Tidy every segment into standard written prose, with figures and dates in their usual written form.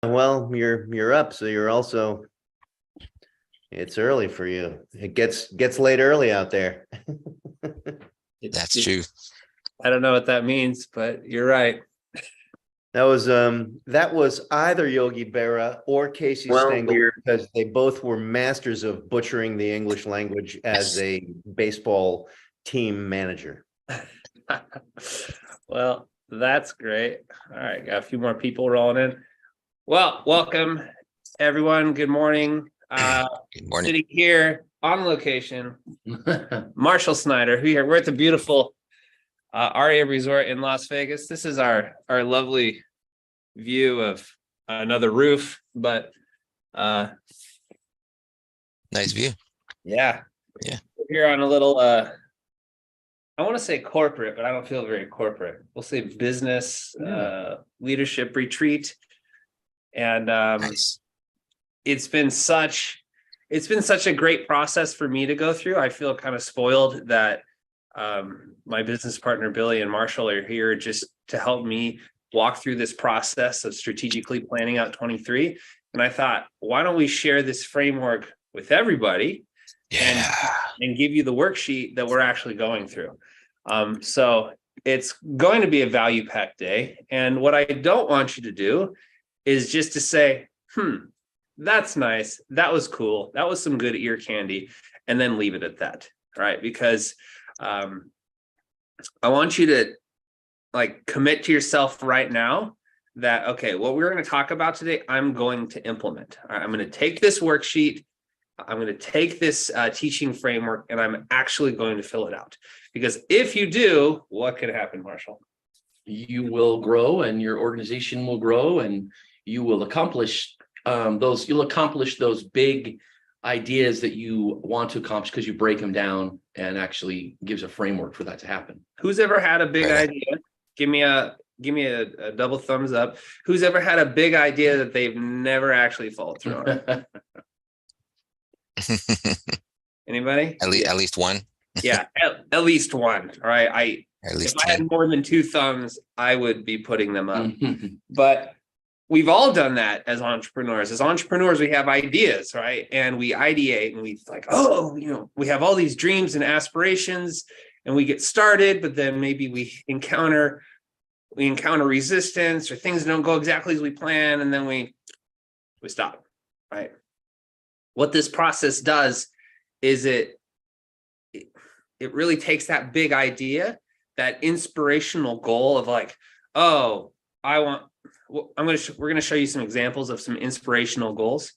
Well, you're up, so you're also. It's early for you. It gets late early out there. That's true. I don't know what that means, but you're right. That was either Yogi Berra or Casey Stengel, because they both were masters of butchering the English language as a baseball team manager. Well, that's great. All right, got a few more people rolling in. Well, welcome everyone. Good morning. Good morning. Sitting here on location, Marshall Snyder. We're at the beautiful Aria Resort in Las Vegas. This is our lovely view of another roof, but Nice view. yeah. Yeah. We're here on a little I want to say corporate, but I don't feel very corporate. We'll say business leadership retreat. And Nice. it's been such a great process for me to go through. I feel kind of spoiled that my business partner Billy and Marshall are here just to help me walk through this process of strategically planning out 23. And I thought, why don't we share this framework with everybody? Yeah. and give you the worksheet that we're actually going through. So it's going to be a value packed day. And what I don't want you to do is just to say, that's nice. That was cool. That was some good ear candy. And then leave it at that. Right. Because I want you to commit to yourself right now that, okay, what we're going to talk about today, I'm going to implement. All right, I'm going to take this worksheet. I'm going to take this teaching framework and I'm actually going to fill it out. Because if you do, what could happen, Marshall? You will grow and your organization will grow and you will accomplish those big ideas that you want to accomplish because you break them down and actually gives a framework for that to happen. Who's ever had a big idea? Give me a double thumbs up. Who's ever had a big idea that they've never actually followed through on? Anybody? At least one. Yeah, at least one. All right. At least if 10. I had more than 2 thumbs, I would be putting them up. But we've all done that as entrepreneurs. As entrepreneurs, we have ideas, right? And we ideate and we we have all these dreams and aspirations and we get started, but then maybe we encounter resistance or things don't go exactly as we plan. And then we stop, right? What this process does is it really takes that big idea, that inspirational goal of we're going to show you some examples of some inspirational goals,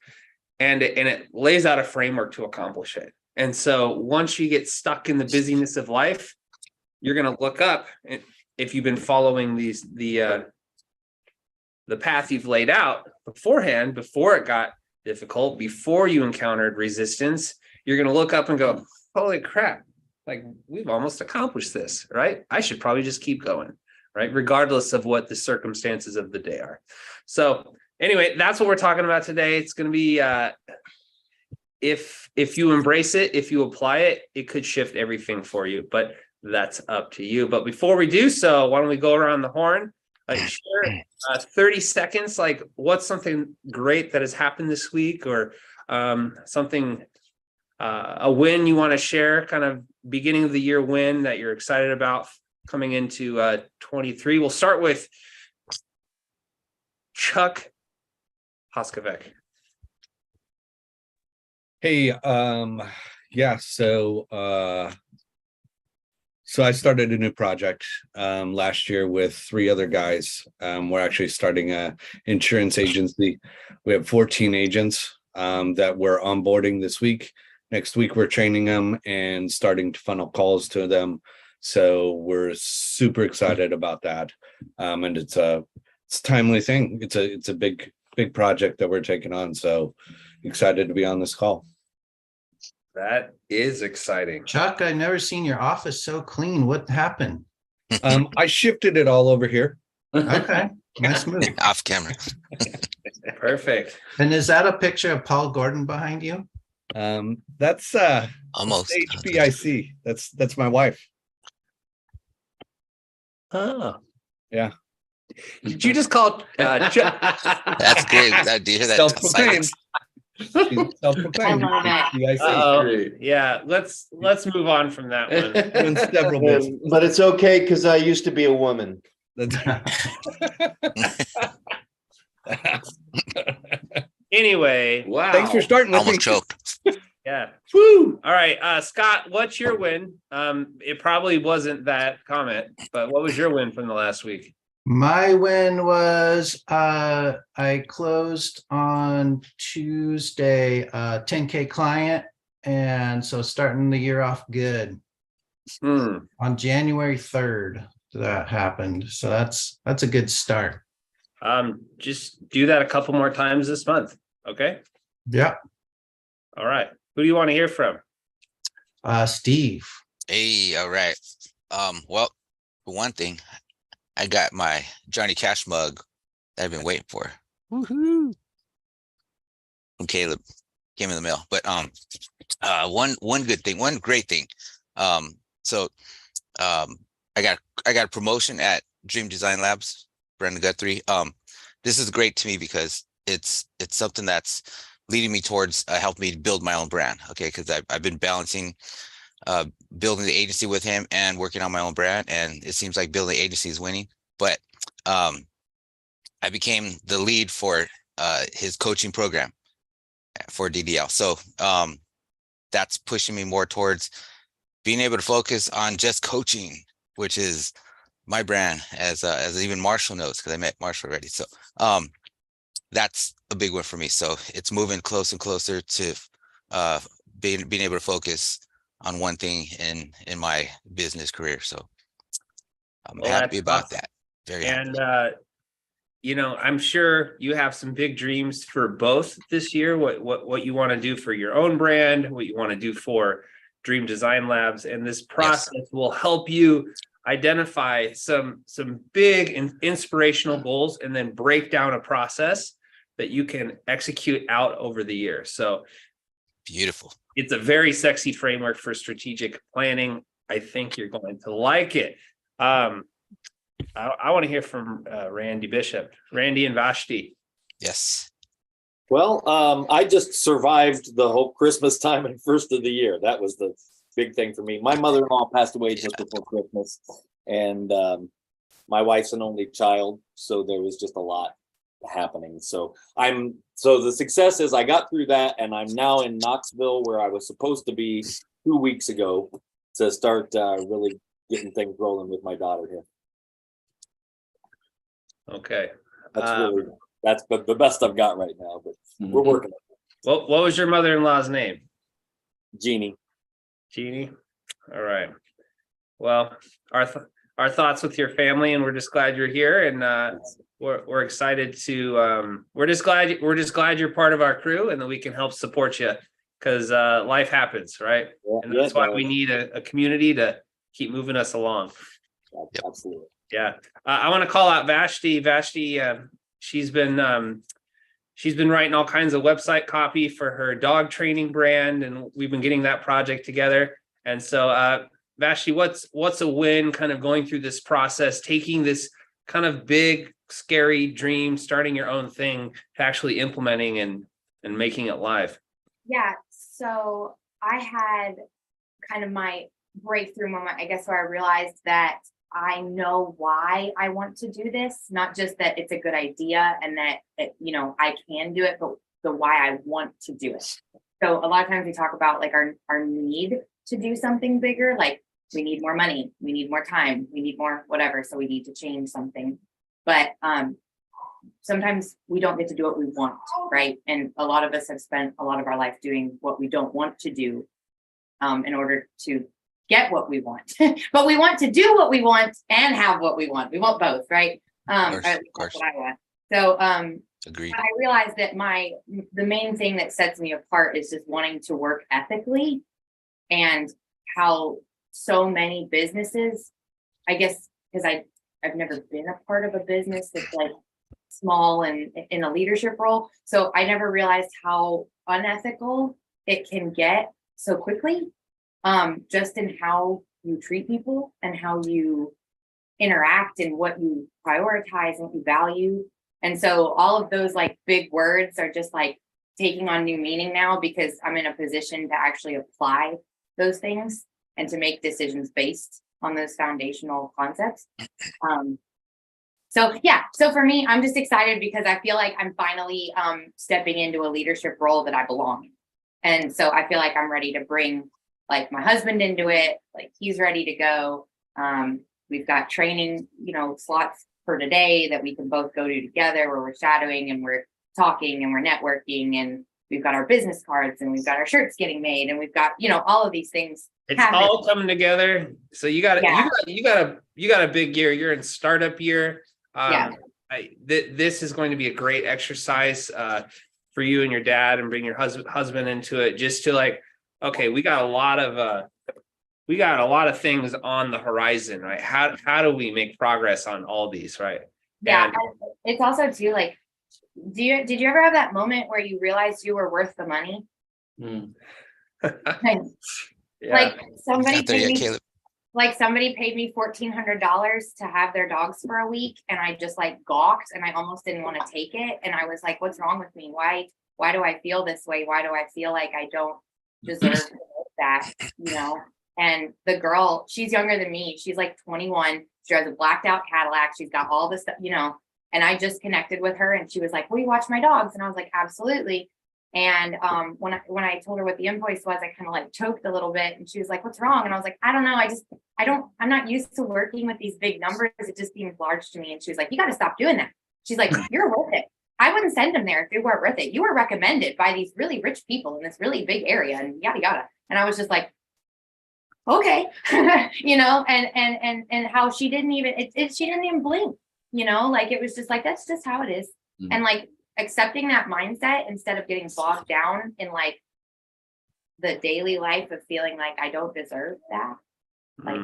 and it lays out a framework to accomplish it. And so once you get stuck in the busyness of life, you're going to look up, and if you've been following the path you've laid out beforehand, before it got difficult, before you encountered resistance, you're going to look up and go, holy crap, we've almost accomplished this, right? I should probably just keep going, right? Regardless of what the circumstances of the day are. So anyway, that's what we're talking about today. It's going to be, if you embrace it, if you apply it, it could shift everything for you, but that's up to you. But before we do so, why don't we go around the horn? Share 30 seconds, what's something great that has happened this week, or something, a win you want to share, kind of beginning of the year win that you're excited about coming into 23. We'll start with Chuck Hoskovic. Hey, yeah, so I started a new project last year with 3 other guys. We're actually starting a insurance agency. We have 14 agents that we're onboarding this week. Next week, we're training them and starting to funnel calls to them. So we're super excited about that. And it's a timely thing. It's a big project that we're taking on. So excited to be on this call. That is exciting. Chuck, I've never seen your office so clean. What happened? I shifted it all over here. Okay, nice move. Off camera. Perfect. And is that a picture of Paul Gordon behind you? That's Almost HBIC. That's my wife. Oh, Yeah. Did you just call? That's great. Do you hear that Self-proclaimed. silence? She's self-proclaimed. I love it. CIC. Uh-oh. Great. Yeah, let's move on from that one. Doing several bits. But it's okay because I used to be a woman. That's Anyway, Wow. Thanks for starting with me. Almost choked. yeah. Woo. All right, Scott, what's your win? It probably wasn't that comment, but what was your win from the last week? My win was I closed on Tuesday, 10K client. And so starting the year off good. On January 3rd, that happened. So that's a good start. Just do that a couple more times this month. Okay. Yep. All right. Who do you want to hear from? Steve. Hey, all right. Well, for one thing, I got my Johnny Cash mug that I've been waiting for. Woohoo! From Caleb. Came in the mail. But one good thing, one great thing. So I got a promotion at Dream Design Labs, Brandon Guthrie. This is great to me because it's something that's leading me towards helping me build my own brand. Okay, because I've been balancing building the agency with him and working on my own brand, and it seems like building the agency is winning. But I became the lead for his coaching program for DDL. So that's pushing me more towards being able to focus on just coaching, which is my brand, as even Marshall knows, because I met Marshall already. So that's a big one for me. So it's moving closer and closer to being able to focus on one thing in my business career. So I'm happy about that. Very happy. And I'm sure you have some big dreams for both this year. What you want to do for your own brand, what you want to do for Dream Design Labs, and this process will help you identify some big and inspirational goals, and then break down a process that you can execute out over the year. So beautiful. It's a very sexy framework for strategic planning. I think you're going to like it. I want to hear from Randy Bishop, Randy and Vashti. Yes. Well, I just survived the whole Christmas time and first of the year. That was the big thing for me. My mother-in-law passed away just before Christmas, and my wife's an only child, so there was just a lot happening. So the success is I got through that, and I'm now in Knoxville, where I was supposed to be 2 weeks ago, to start really getting things rolling with my daughter here. Okay. That's the best I've got right now, but we're working on it. What was your mother-in-law's name? Jeannie. Jeannie. All right. Well, our thoughts with your family, and we're just glad you're here, and we're excited to we're just glad you're part of our crew, and that we can help support you, because life happens, right? Yeah, and that's why we need a community to keep moving us along. Absolutely. Yeah. I want to call out Vashti. Vashti, she's been writing all kinds of website copy for her dog training brand, and we've been getting that project together. And so Vashti, what's a win kind of going through this process, taking this kind of big, scary dream, starting your own thing, to actually implementing and making it live? Yeah. So I had kind of my breakthrough moment, I guess, where I realized that I know why I want to do this, not just that it's a good idea and that I can do it, but the why I want to do it. So a lot of times we talk about like our need to do something bigger, like we need more money, we need more time, we need more whatever, so we need to change something. But sometimes we don't get to do what we want, right? And a lot of us have spent a lot of our life doing what we don't want to do in order to get what we want. But we want to do what we want and have what we want. We want both, right? Of course. That's what I want. So agreed. I realized that the main thing that sets me apart is just wanting to work ethically, and how so many businesses, I guess, because I've never been a part of a business that's like small and in a leadership role. So I never realized how unethical it can get so quickly, just in how you treat people and how you interact and what you prioritize and what you value. And so all of those like big words are just like taking on new meaning now because I'm in a position to actually apply those things and to make decisions based on those foundational concepts. So yeah, so for me, I'm just excited because I feel like I'm finally stepping into a leadership role that I belong in. And so I feel like I'm ready to bring like my husband into it, like he's ready to go. We've got training, slots for today that we can both go to together where we're shadowing and we're talking and we're networking, and we've got our business cards and we've got our shirts getting made and we've got, all of these things. It's all coming together. So you got a big year. You're in startup year. This is going to be a great exercise for you and your dad, and bring your husband into it, just to like, okay, we got a lot of things on the horizon, right? How do we make progress on all these, right? Yeah, and it's also too like, did you ever have that moment where you realized you were worth the money? Like somebody paid me $1,400 to have their dogs for a week, and I just like gawked, and I almost didn't want to take it. And I was like, what's wrong with me? Why do I feel this way? Why do I feel like I don't deserve that? And the girl, she's younger than me. She's like 21. She drives a blacked out Cadillac. She's got all this stuff, and I just connected with her, and she was like, will you watch my dogs? And I was like, absolutely. And when I told her what the invoice was, I kind of like choked a little bit, and she was like, what's wrong? And I was like, I don't know. I'm not used to working with these big numbers. It just seems large to me. And she was like, you got to stop doing that. She's like, you're worth it. I wouldn't send them there if you weren't worth it. You were recommended by these really rich people in this really big area, and yada, yada. And I was just like, okay, and how she didn't even, she didn't even blink, like it was just like, that's just how it is. Mm-hmm. And like accepting that mindset instead of getting bogged down in like the daily life of feeling like I don't deserve that. Like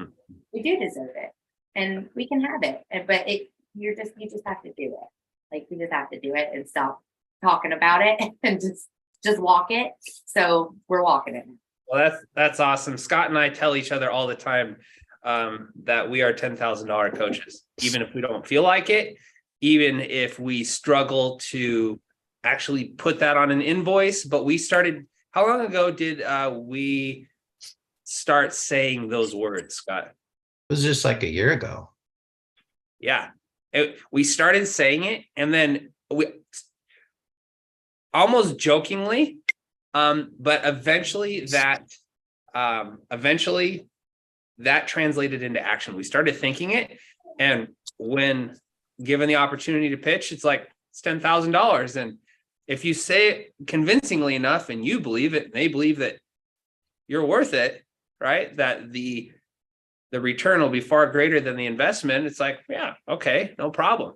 we do deserve it, and we can have it, but you just have to do it. Like you just have to do it and stop talking about it and just walk it. So we're walking it. Well, that's awesome. Scott and I tell each other all the time that we are $10,000 coaches, even if we don't feel like it, even if we struggle to actually put that on an invoice. But we started, how long ago did we start saying those words, Scott? It was just like a year ago. Yeah. We started saying it, and then we almost jokingly, but eventually that translated into action. We started thinking it, and when given the opportunity to pitch, it's like, it's $10,000. And if you say it convincingly enough and you believe it, and they believe that you're worth it, right? That the return will be far greater than the investment. It's like, yeah, okay, no problem.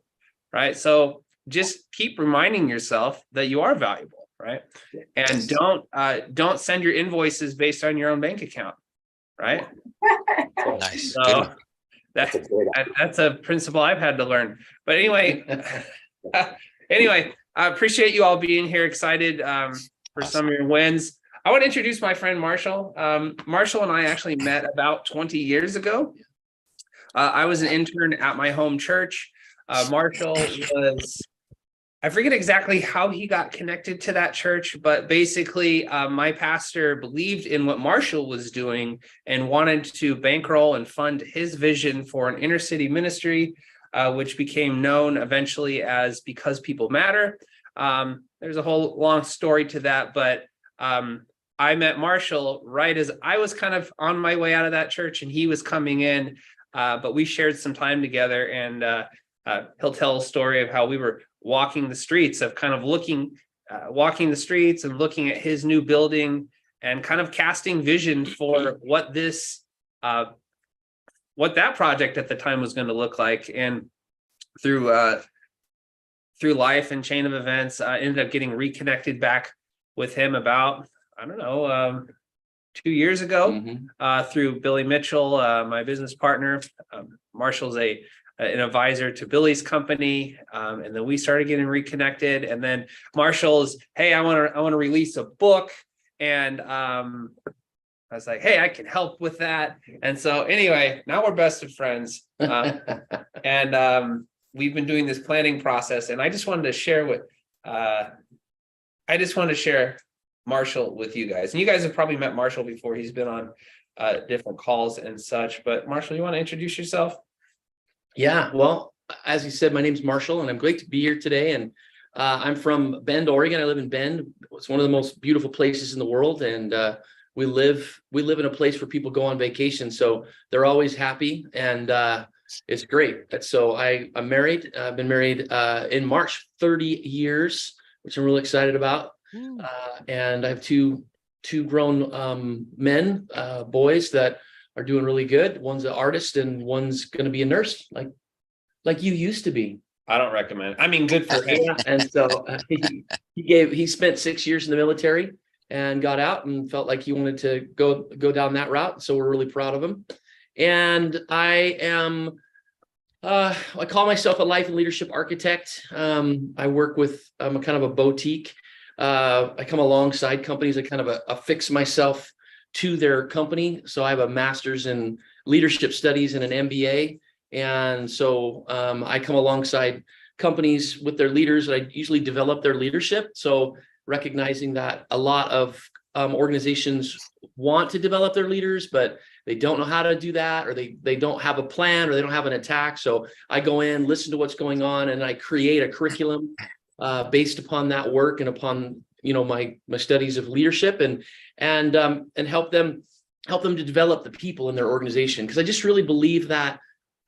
Right. So just keep reminding yourself that you are valuable. Right. And don't send your invoices based on your own bank account. Right. Nice. So that's a principle I've had to learn. But anyway, I appreciate you all being here. Excited for some of your wins. I want to introduce my friend Marshall. Marshall and I actually met about 20 years ago. I was an intern at my home church. Marshall was, I forget exactly how he got connected to that church, but basically my pastor believed in what Marshall was doing and wanted to bankroll and fund his vision for an inner city ministry, which became known eventually as Because People Matter. There's a whole long story to that, but I met Marshall right as I was kind of on my way out of that church and he was coming in, but we shared some time together, and he'll tell a story of how we were walking the streets of kind of walking the streets and looking at his new building and kind of casting vision for what that project at the time was going to look like. And through life and chain of events, ended up getting reconnected back with him about, 2 years ago, through Billy Mitchell, my business partner. Marshall's an advisor to Billy's company, and then we started getting reconnected. And then Marshall's, hey, I want to release a book, and I was like, hey, I can help with that. And so anyway, now we're best of friends. And we've been doing this planning process, and I just wanted to share Marshall with you guys. And you guys have probably met Marshall before. He's been on different calls and such. But Marshall, you want to introduce yourself? Yeah, well, as you said, my name's Marshall, and I'm great to be here today. And I'm from Bend, Oregon. I live in Bend. It's one of the most beautiful places in the world, and we live in a place where people go on vacation, so they're always happy, and it's great. So I'm married. I've been married in March 30 years, which I'm really excited about. And I have two grown men, boys that are doing really good. One's an artist and one's going to be a nurse, like you used to be. I don't recommend. I mean, good for him. Yeah. And so he spent 6 years in the military and got out and felt like he wanted to go down that route. So we're really proud of him. And I am, I call myself a life and leadership architect. I work with, I'm a kind of a boutique. I come alongside companies. I kind of affix myself to their company. So I have a master's in leadership studies and an MBA. And so I come alongside companies with their leaders, and I usually develop their leadership. So recognizing that a lot of organizations want to develop their leaders, but they don't know how to do that, or they don't have a plan, or they don't have an attack. So I go in, listen to what's going on, and I create a curriculum based upon that work and upon my studies of leadership, and help them to develop the people in their organization. Because I just really believe that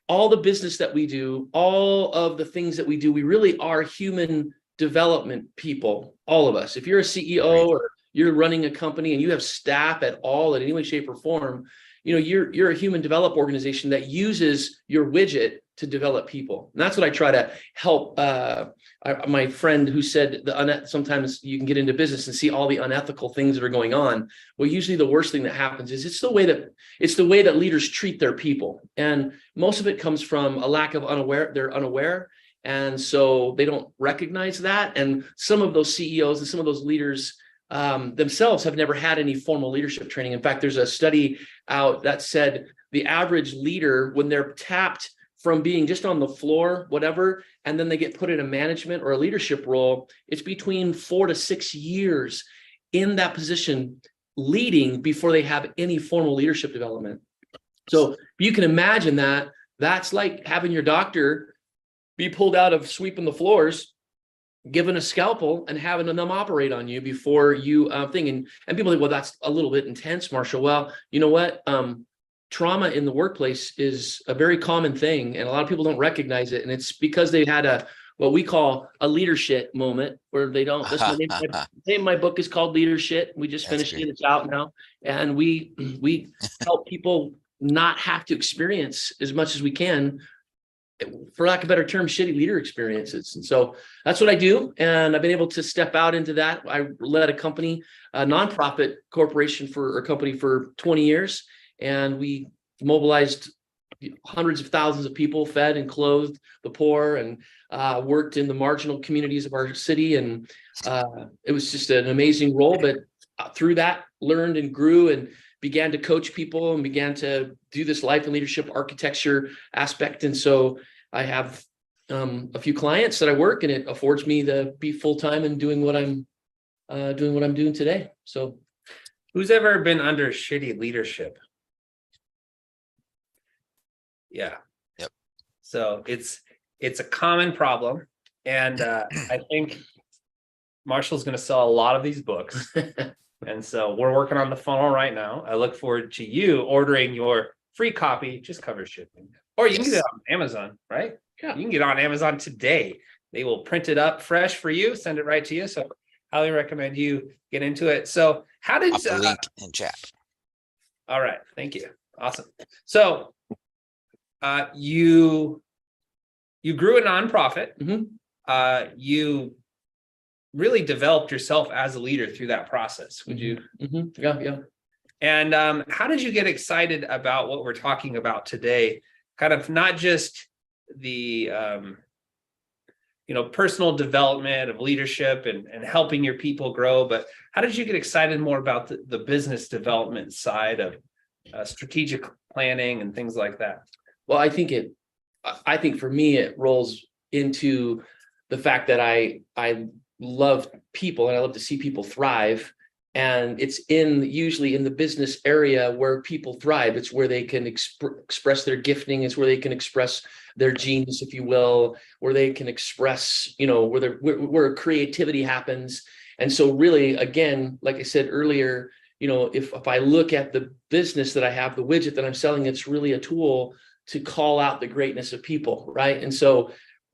all the business that we do, all of the things that we do, we really are human development people, all of us. If you're a CEO or you're running a company and you have staff at all in any way, shape, or form, you're a human develop organization that uses your widget to develop people. And that's what I try to help. My friend who said sometimes you can get into business and see all the unethical things that are going on. Well, usually the worst thing that happens is it's the way that leaders treat their people. And most of it comes from a lack of they're unaware. And so they don't recognize that. And some of those CEOs and some of those leaders themselves have never had any formal leadership training. In fact, there's a study out that said the average leader, when they're tapped from being just on the floor, whatever, and then they get put in a management or a leadership role, it's between 4 to 6 years in that position leading before they have any formal leadership development. So you can imagine that's like having your doctor be pulled out of sweeping the floors, given a scalpel, and having them operate on you before you think. And people think, well, that's a little bit intense, Marshall. Well, you know what? Trauma in the workplace is a very common thing, and a lot of people don't recognize it. And it's because they had what we call a leadership moment where they don't. The name of my book is called Leadership. We just finished it. It's out now. And we help people not have to experience as much as we can, for lack of a better term, shitty leader experiences. And so that's what I do. And I've been able to step out into that. I led a company, a nonprofit corporation for a company for 20 years. And we mobilized hundreds of thousands of people, fed and clothed the poor, and worked in the marginal communities of our city. And it was just an amazing role. But through that, learned and grew and began to coach people and began to do this life and leadership architecture aspect. And so I have a few clients that I work, and it affords me to be full-time and doing what I'm doing today. So who's ever been under shitty leadership? Yeah. Yep. So it's a common problem. And I think Marshall's going to sell a lot of these books. And so we're working on the funnel right now. I look forward to you ordering your free copy, just covers shipping. Or you can get it on Amazon, right? Yeah. You can get it on Amazon today. They will print it up fresh for you, send it right to you. So highly recommend you get into it. So how did the link in chat? All right. Thank you. Awesome. So you grew a nonprofit. Mm-hmm. You really developed yourself as a leader through that process. Would you? Mm-hmm. Yeah. And how did you get excited about what we're talking about today? Kind of not just the, personal development of leadership and helping your people grow. But how did you get excited more about the business development side of strategic planning and things like that? Well, I think for me, it rolls into the fact that I love people and I love to see people thrive. And it's usually in the business area where people thrive. It's where they can express their gifting. It's where they can express their genius, if you will, where they can express, where creativity happens. And so really, again, like I said earlier, if I look at the business that I have, the widget that I'm selling, it's really a tool to call out the greatness of people, right? And so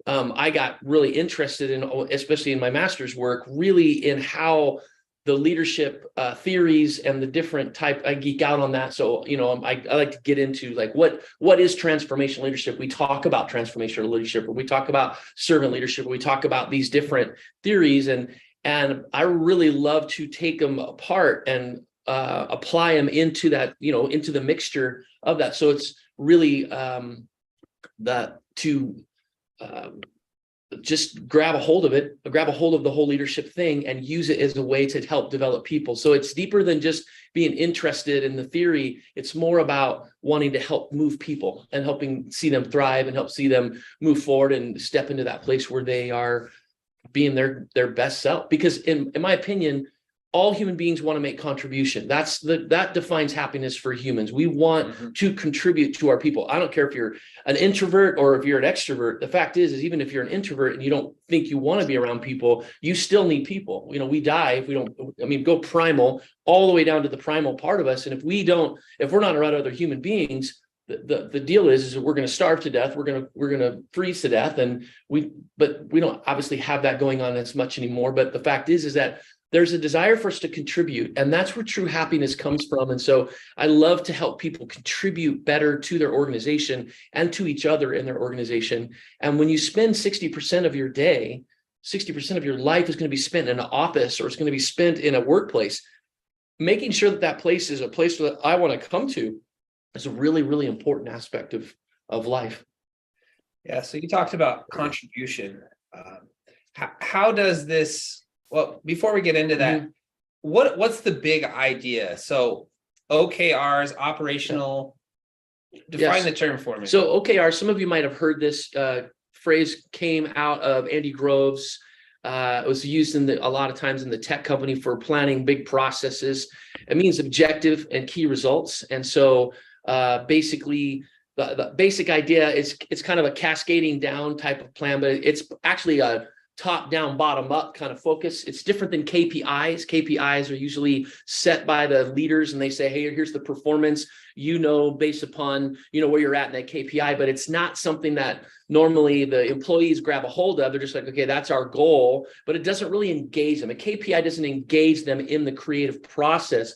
I got really interested in, especially in my master's work, really in how the leadership theories and the different type, I geek out on that. So, I like to get into like, what is transformational leadership? We talk about transformational leadership, or we talk about servant leadership, or we talk about these different theories. And I really love to take them apart and apply them into that, into the mixture of that. So it's really just grab a hold of the whole leadership thing and use it as a way to help develop people. So it's deeper than just being interested in the theory. It's more about wanting to help move people and helping see them thrive and help see them move forward and step into that place where they are being their best self. Because in my opinion, all human beings want to make contribution. That defines happiness for humans. We want to contribute to our people. I don't care if you're an introvert or if you're an extrovert. The fact is even if you're an introvert and you don't think you want to be around people, you still need people. We die if we don't, go primal all the way down to the primal part of us. And if we're not around other human beings, the deal is that we're going to starve to death. We're going to freeze to death. But we don't obviously have that going on as much anymore. But the fact is that there's a desire for us to contribute, and that's where true happiness comes from. And so I love to help people contribute better to their organization and to each other in their organization. And when you spend 60% of your day, 60% of your life is going to be spent in an office, or it's going to be spent in a workplace, making sure that place is a place that I want to come to is a really, really important aspect of life. Yeah. So you talked about contribution. How does this? Well, before we get into that, what's the big idea? So OKRs, operational, define the term for me. So OKR, some of you might have heard this phrase came out of Andy Grove's. It was used a lot of times in the tech company for planning big processes. It means objective and key results. And so basically the basic idea is it's kind of a cascading down type of plan, but it's actually a top down, bottom up kind of focus. It's different than KPIs. KPIs are usually set by the leaders and they say, hey, here's the performance, based upon, where you're at in that KPI, but it's not something that normally the employees grab a hold of. They're just like, okay, that's our goal, but it doesn't really engage them. A KPI doesn't engage them in the creative process.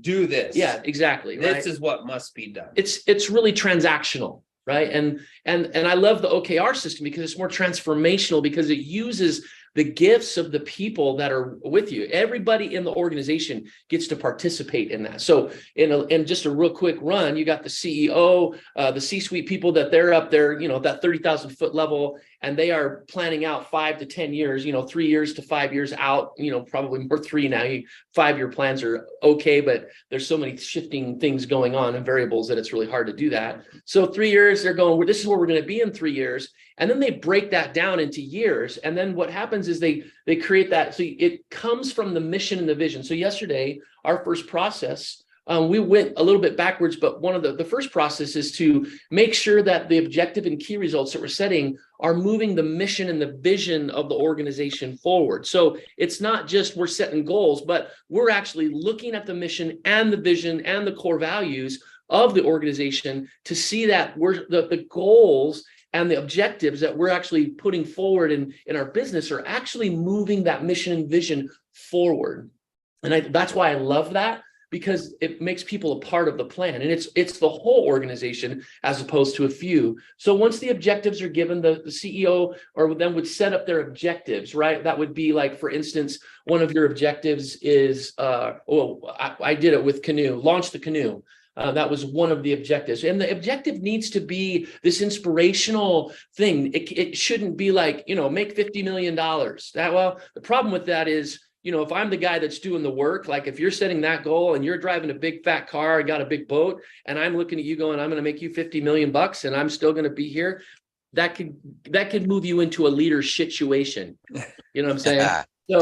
Do this. Yeah, exactly. This is what must be done. It's really transactional. Right. And I love the OKR system because it's more transformational, because it uses the gifts of the people that are with you. Everybody in the organization gets to participate in that. So in just a real quick run, you got the CEO, the C-suite people that they're up there, that 30,000 foot level, and they are planning out 5 to 10 years, 3 years to 5 years out, probably more 3 now. 5-year plans are okay, but there's so many shifting things going on and variables that it's really hard to do that. So 3 years, they're going, this is where we're going to be in 3 years. And then they break that down into years. And then what happens is they create that. So it comes from the mission and the vision. So yesterday, our first process, we went a little bit backwards, but one of the first process is to make sure that the objective and key results that we're setting are moving the mission and the vision of the organization forward. So it's not just we're setting goals, but we're actually looking at the mission and the vision and the core values of the organization to see that we're the goals and the objectives that we're actually putting forward in our business are actually moving that mission and vision forward. And that's why I love that, because it makes people a part of the plan, and it's the whole organization as opposed to a few. So once the objectives are given, the CEO or then would set up their objectives, right? That would be like, for instance, one of your objectives is, I did it with Canoe, launch the Canoe. That was one of the objectives. And the objective needs to be this inspirational thing. It shouldn't be like, make $50 million. The problem with that is, if I'm the guy that's doing the work, like if you're setting that goal and you're driving a big fat car, got a big boat, and I'm looking at you going, I'm going to make you $50 million and I'm still going to be here. That could move you into a leader situation. You know what I'm saying? So,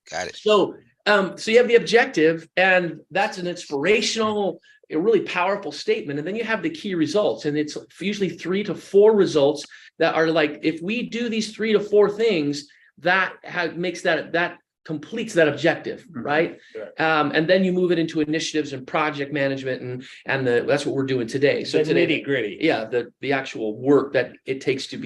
Got it. So you have the objective, and that's an inspirational, a really powerful statement. And then you have the key results, and it's usually 3 to 4 results that are like, if we do these 3 to 4 things, that makes that completes that objective, right? Sure. And then you move it into initiatives and project management, and that's what we're doing today. So the nitty gritty, the actual work that it takes to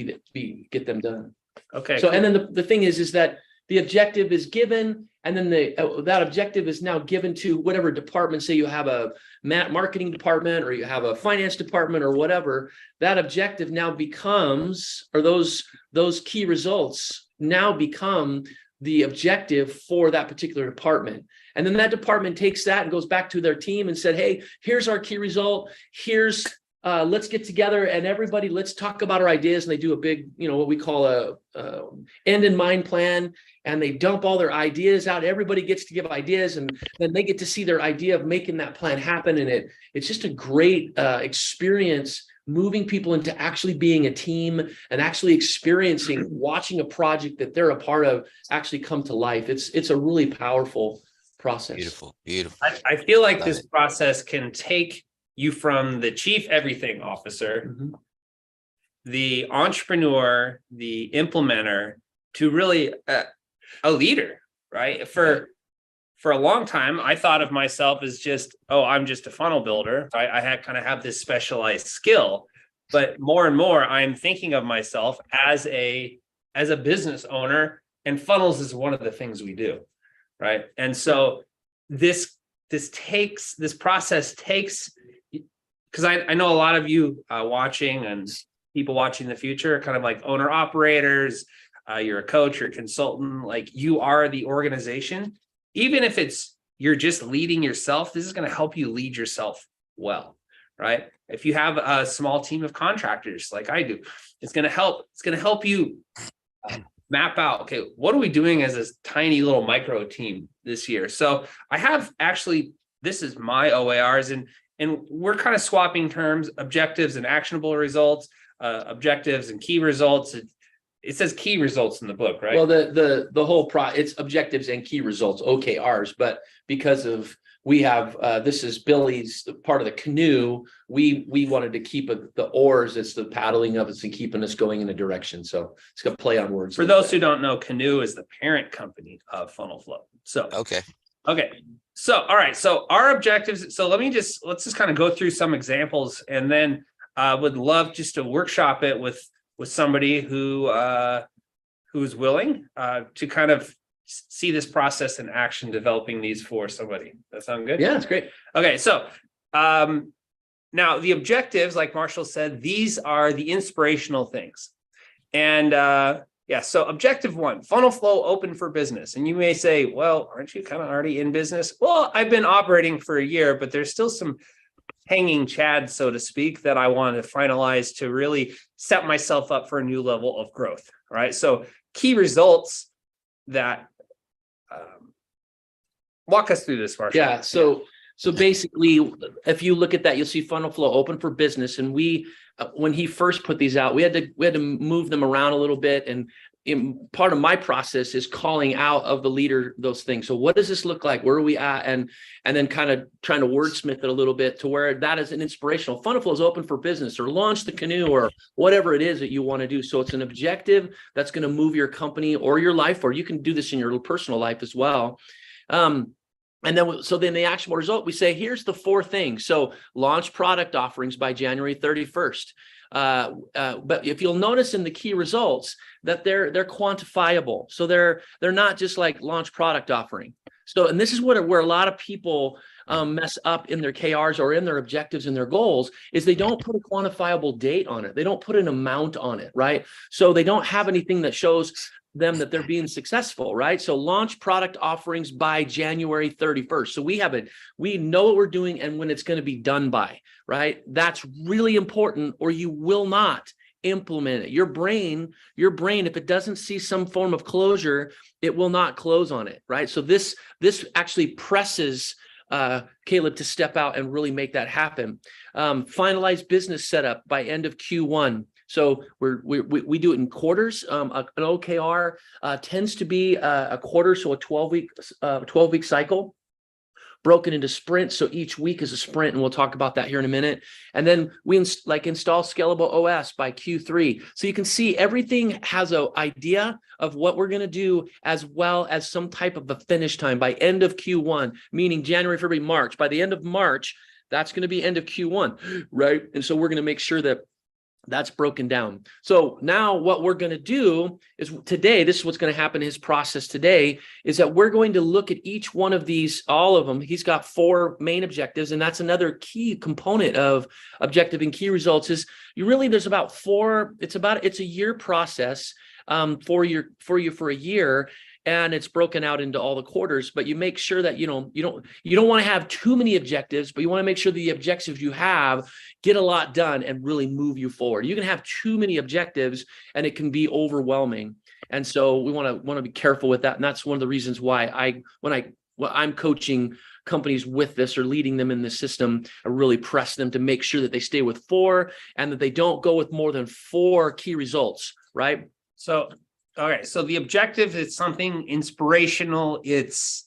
get them done. Okay. So, and then the thing is that the objective is given, and then that objective is now given to whatever department. Say you have a marketing department, or you have a finance department, or whatever. That objective now becomes, or those key results now become the objective for that particular department. And then that department takes that and goes back to their team and said, hey, here's our key result. Here's let's get together and everybody, let's talk about our ideas. And they do a big, what we call a end in mind plan. And they dump all their ideas out. Everybody gets to give ideas, and then they get to see their idea of making that plan happen. And it's just a great experience, moving people into actually being a team and actually experiencing, watching a project that they're a part of actually come to life. It's a really powerful process. Beautiful. I feel like this process can take you from the chief everything officer, the entrepreneur, the implementer, to really a leader, right? For a long time, I thought of myself as just, I'm just a funnel builder. I have this specialized skill, but more and more, I'm thinking of myself as a business owner, and funnels is one of the things we do, right? And so this process takes, because I know a lot of you watching and people watching in the future are kind of like owner operators. You're a coach, you're a consultant, like you are the organization. Even if you're just leading yourself, this is going to help you lead yourself well, right? If you have a small team of contractors like I do, it's going to help you map out, okay, what are we doing as a tiny little micro team this year? So I have this is my OARs, and we're kind of swapping terms, objectives and actionable results, objectives and key results. It says key results in the book, right? Well, the whole it's objectives and key results, OKRs, but because of we have this is Billy's part of the canoe, we wanted to keep the oars. It's the paddling of us and keeping us going in a direction. So it's gonna play on words. For those who don't know, Canoe is the parent company of FunnelFlow. So okay. So all right. So our objectives. So let's just kind of go through some examples, and then would love just to workshop it with somebody who's willing to kind of see this process in action, developing these for somebody. That sound good? Yeah, that's great. Okay, so now the objectives, like Marshall said, these are the inspirational things. And so objective 1, FunnelFlow open for business. And you may say, well, aren't you kind of already in business? Well, I've been operating for a year, but there's still some hanging chad, so to speak, that I want to finalize to really set myself up for a new level of growth. All right. So key results that walk us through this, Marshall. Yeah. So basically, if you look at that, you'll see FunnelFlow open for business. And we, when he first put these out, we had to move them around a little bit. And part of my process is calling out of the leader those things. So what does this look like? Where are we at? And then kind of trying to wordsmith it a little bit to where that is an inspirational. FunnelFlow is open for business, or launch the canoe, or whatever it is that you want to do. So it's an objective that's going to move your company or your life, or you can do this in your personal life as well. And then, so then the actionable result, we say, here's the 4 things. So launch product offerings by January 31st. But if you'll notice in the key results that they're quantifiable. So they're not just like launch product offering. So, and this is where a lot of people mess up in their KRs or in their objectives and their goals, is they don't put a quantifiable date on it. They don't put an amount on it, right? So they don't have anything that shows them that they're being successful, right? So launch product offerings by January 31st. So we know what we're doing and when it's going to be done by, right? That's really important, or you will not implement it. Your brain, if it doesn't see some form of closure, it will not close on it, right? So this actually presses Caleb to step out and really make that happen. Finalize business setup by end of Q1. So we do it in quarters. An OKR tends to be a quarter, so a 12-week cycle, broken into sprints. So each week is a sprint, and we'll talk about that here in a minute. And then we install scalable OS by Q3. So you can see everything has an idea of what we're going to do, as well as some type of a finish time by end of Q1, meaning January, February, March. By the end of March, that's going to be end of Q1, right? And so we're going to make sure that that's broken down. So now what we're going to do is today, this is what's going to happen in his process today, is that we're going to look at each one of these, all of them. He's got 4 main objectives. And that's another key component of objective and key results is there's about 4, it's a year process for you for a year. And it's broken out into all the quarters, but you make sure that, you don't want to have too many objectives, but you want to make sure the objectives you have get a lot done and really move you forward. You can have too many objectives and it can be overwhelming. And so we want to be careful with that. And that's one of the reasons why when I'm coaching companies with this or leading them in this system, I really press them to make sure that they stay with 4 and that they don't go with more than 4 key results, right? So, all right. So the objective is something inspirational. It's,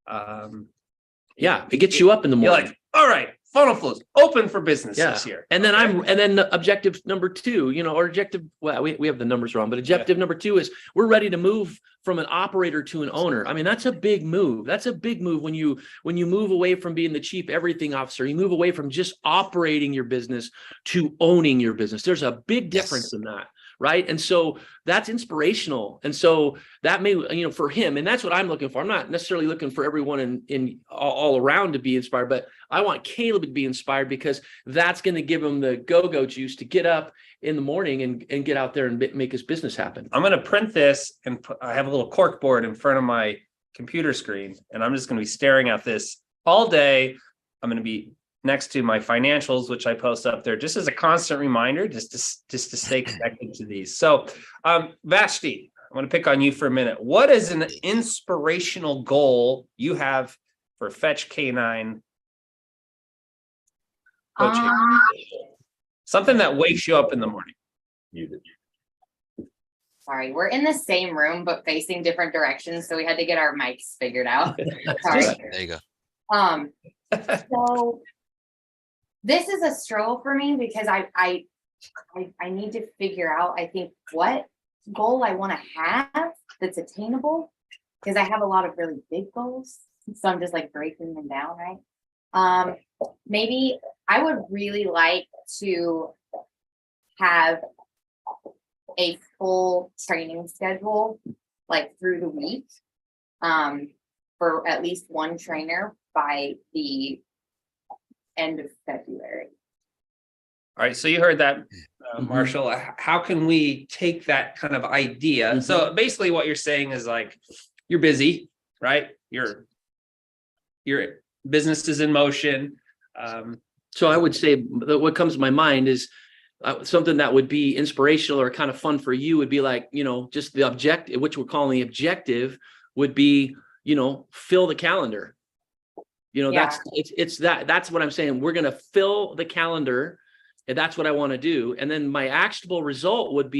it gets you up in the morning. You're like, all right, FunnelFlow's open for business this year. And then objective number 2, or objective, well, we have the numbers wrong, but objective number 2 is we're ready to move from an operator to an owner. I mean, that's a big move. That's a big move when you move away from being the chief everything officer. You move away from just operating your business to owning your business. There's a big difference in that. Right. And so that's inspirational. And so that may, for him, and that's what I'm looking for. I'm not necessarily looking for everyone in all around to be inspired, but I want Caleb to be inspired because that's going to give him the go-go juice to get up in the morning and get out there and make his business happen. I'm going to print this and I have a little cork board in front of my computer screen, and I'm just going to be staring at this all day. I'm going to be next to my financials, which I post up there just as a constant reminder, just to stay connected to these. So, Vashti, I want to pick on you for a minute. What is an inspirational goal you have for Fetch K9 coaching? Something that wakes you up in the morning. Sorry, we're in the same room, but facing different directions. So we had to get our mics figured out. Sorry. There you go. So this is a struggle for me because I need to figure out, I think, what goal I want to have that's attainable, because I have a lot of really big goals. So I'm just like breaking them down, right? Maybe I would really like to have a full training schedule, like through the week, for at least one trainer by the end of February. All right, so you heard that, Marshall. How can we take that kind of idea? So basically what you're saying is like, you're busy, right? Your business is in motion. So I would say that what comes to my mind is something that would be inspirational or kind of fun for you would be like, just the objective, which we're calling the objective, would be, fill the calendar. That's what I'm saying. We're going to fill the calendar, and that's what I want to do. And then my actionable result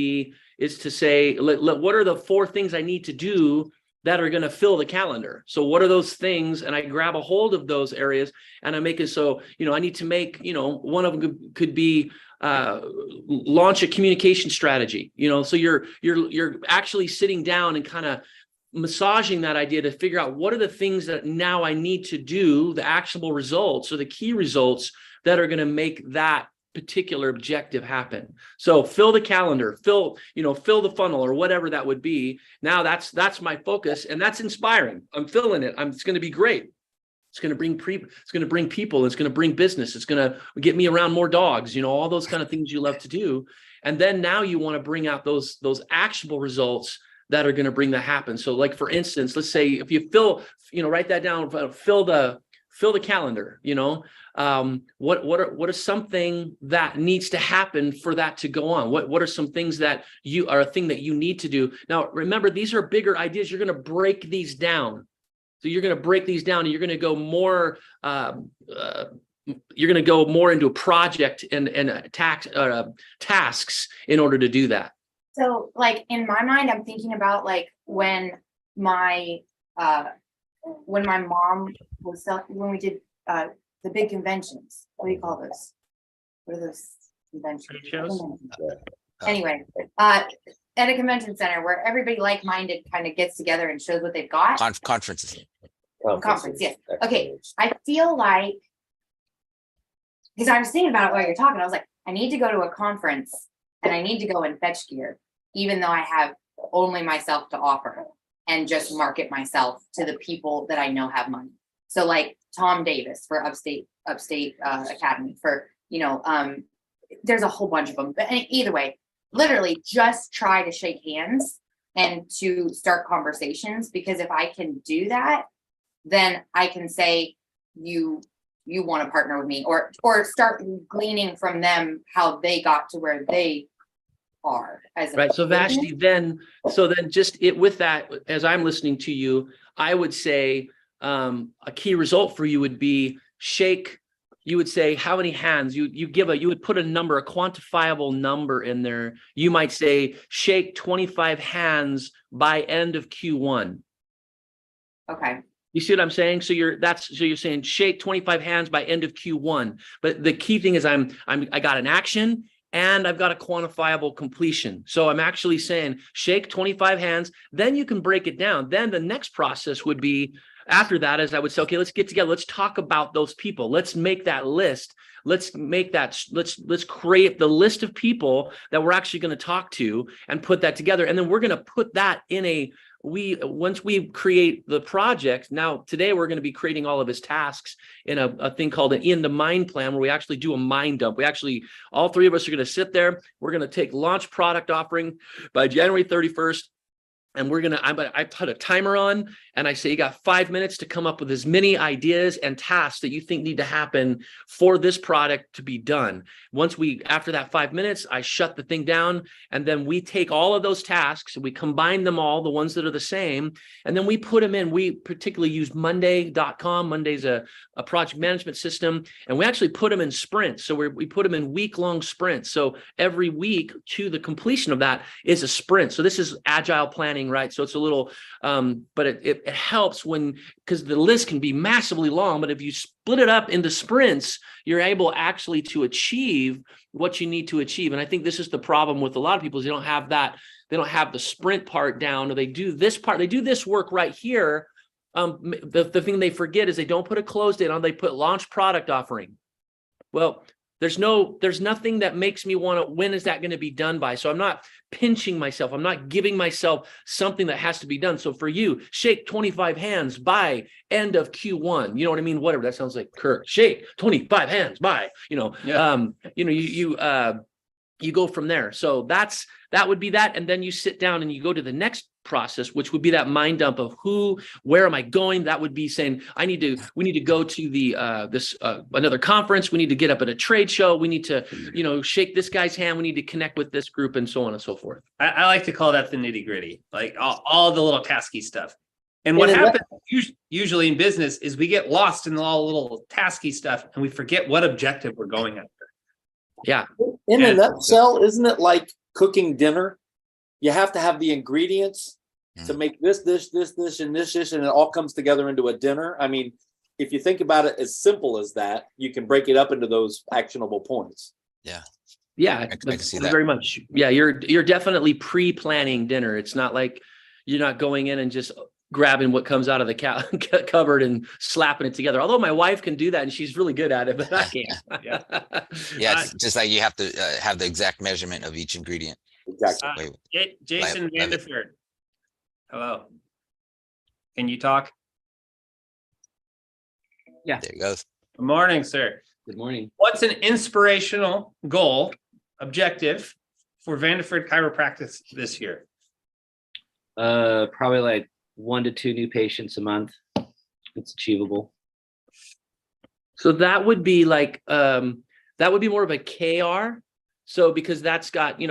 is to say, what are the 4 things I need to do that are going to fill the calendar? So what are those things? And I grab a hold of those areas and I make it so, I need to make, one of them could be launch a communication strategy, so you're actually sitting down and kind of massaging that idea to figure out what are the things that now I need to do, the actionable results or the key results that are going to make that particular objective happen. So fill the calendar, fill the funnel or whatever that would be. Now that's my focus, and that's inspiring. I'm filling it. It's going to be great. It's going to bring people. It's going to bring business. It's going to get me around more dogs, all those kind of things you love to do. And then now you want to bring out those actionable results that are going to bring that happen. So like, for instance, let's say if you write that down, fill the calendar, what are something that needs to happen for that to go on? What are some things that a thing that you need to do? Now, remember, these are bigger ideas. You're going to break these down. So you're going to break these down and you're going to go more, into a project and tasks in order to do that. So like in my mind, I'm thinking about like when my mom was when we did the big conventions. What do you call those? What are those conventions? Anyway, at a convention center where everybody like-minded kind of gets together and shows what they've got. Conferences. Conference, yes. Okay, I feel like, because I was thinking about it while you're talking, I was like, I need to go to a conference and I need to go in fetch gear, even though I have only myself to offer, and just market myself to the people that I know have money. So like Tom Davis for Upstate Academy, for, there's a whole bunch of them. But either way, literally just try to shake hands and to start conversations, because if I can do that, then I can say, you want to partner with me, or start gleaning from them how they got to where they are. Right. So Vashti, then just with that, as I'm listening to you, I would say a key result for you would be shake. You would say, how many hands you would put a number, a quantifiable number in there. You might say, shake 25 hands by end of Q1. Okay. You see what I'm saying? So you're saying shake 25 hands by end of Q1. But the key thing is I got an action and I've got a quantifiable completion. So I'm actually saying shake 25 hands, then you can break it down. Then the next process would be, after that, is I would say, okay, let's get together. Let's talk about those people. Let's make that list. Let's create the list of people that we're actually going to talk to and put that together. And then we're going to put that in once we create the project. Now, today we're going to be creating all of his tasks in a thing called an in the mind plan, where we actually do a mind dump. All three of us are going to sit there. We're going to take launch product offering by January 31st. And I put a timer on and I say, you got 5 minutes to come up with as many ideas and tasks that you think need to happen for this product to be done. After that 5 minutes, I shut the thing down, and then we take all of those tasks and we combine them all, the ones that are the same, and then we put them in. We particularly use Monday.com. Monday's a project management system, and we actually put them in sprints. So we put them in week-long sprints. So every week to the completion of that is a sprint. So this is agile planning, right? So it's a little, but it helps because the list can be massively long, but if you split it up into sprints, you're able actually to achieve what you need to achieve. And I think this is the problem with a lot of people, is they don't have the sprint part down, or they do this part, they do this work right here. The thing they forget is they don't put a close date on, they put launch product offering. Well, there's nothing that makes me want to, when is that going to be done by? So I'm not pinching myself. I'm not giving myself something that has to be done. So for you, shake 25 hands by end of Q1. You know what I mean? Whatever that sounds like, Kirk. Shake 25 hands by, you go from there. So that would be that. And then you sit down and you go to the next process, which would be that mind dump of where am I going? That would be saying, we need to go to another conference. We need to get up at a trade show. We need to, shake this guy's hand. We need to connect with this group, and so on and so forth. I like to call that the nitty gritty, like all the little tasky stuff. And what happens usually in business is we get lost in all the little tasky stuff and we forget what objective we're going after. Yeah. In a nutshell, isn't it like cooking dinner? You have to have the ingredients to make this, and this, and it all comes together into a dinner. I mean, if you think about it as simple as that, you can break it up into those actionable points. Yeah. Yeah, I can see that very much. Yeah, you're definitely pre-planning dinner. It's not like you're not going in and just grabbing what comes out of the cupboard and slapping it together. Although my wife can do that and she's really good at it, but I can't. Yeah, it's just like you have to have the exact measurement of each ingredient. Exactly. Jason Vanderford. Hello. Can you talk? Yeah. There it goes. Good morning, sir. Good morning. What's an inspirational goal, objective for Vanderford Chiropractic this year? Probably like 1 to 2 new patients a month. It's achievable. So that would be like, that would be more of a KR. So because that's got,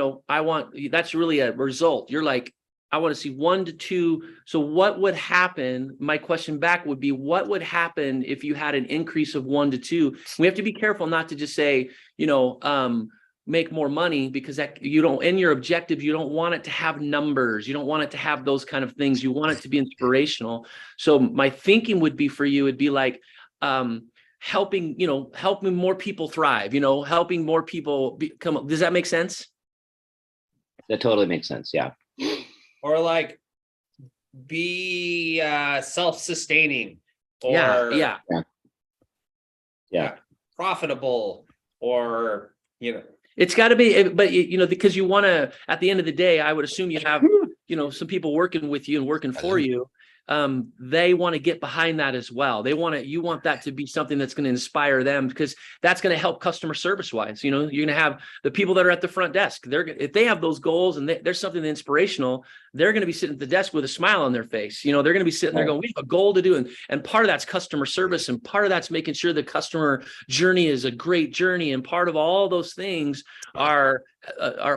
that's really a result. You're like, I want to see 1 to 2. So what would happen? My question back would be, what would happen if you had an increase of 1 to 2? We have to be careful not to just say, make more money, because that you don't, in your objective, you don't want it to have numbers. You don't want it to have those kind of things. You want it to be inspirational. So my thinking would be for you, it'd be like, helping more people thrive, helping more people come. Does that make sense? That totally makes sense. Yeah. Or like be self-sustaining, or Yeah. profitable, or It's got to be, but because you want to, at the end of the day, I would assume you have, some people working with you and working for you. They want to get behind that as well. You want that to be something that's going to inspire them, because that's going to help customer service wise. You're going to have the people that are at the front desk. If they have those goals and there's something inspirational, they're going to be sitting at the desk with a smile on their face. They're going to be sitting there going, we have a goal to do. And part of that's customer service. And part of that's making sure the customer journey is a great journey. And part of all those things are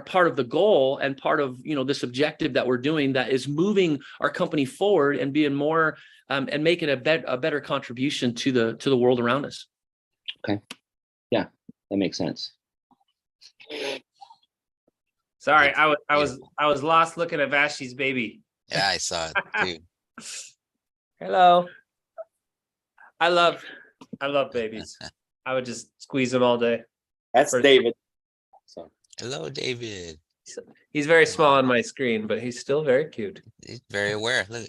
part of the goal, and part of this objective that we're doing, that is moving our company forward and being more and making a better contribution to the world around us. Okay. Yeah, that makes sense. sorry, I was lost looking at Vashti's baby. Yeah, I saw it too. Hello. I love babies. I would just squeeze them all day. That's David. So Hello, David. He's very small on my screen, but he's still very cute. He's very aware. Look,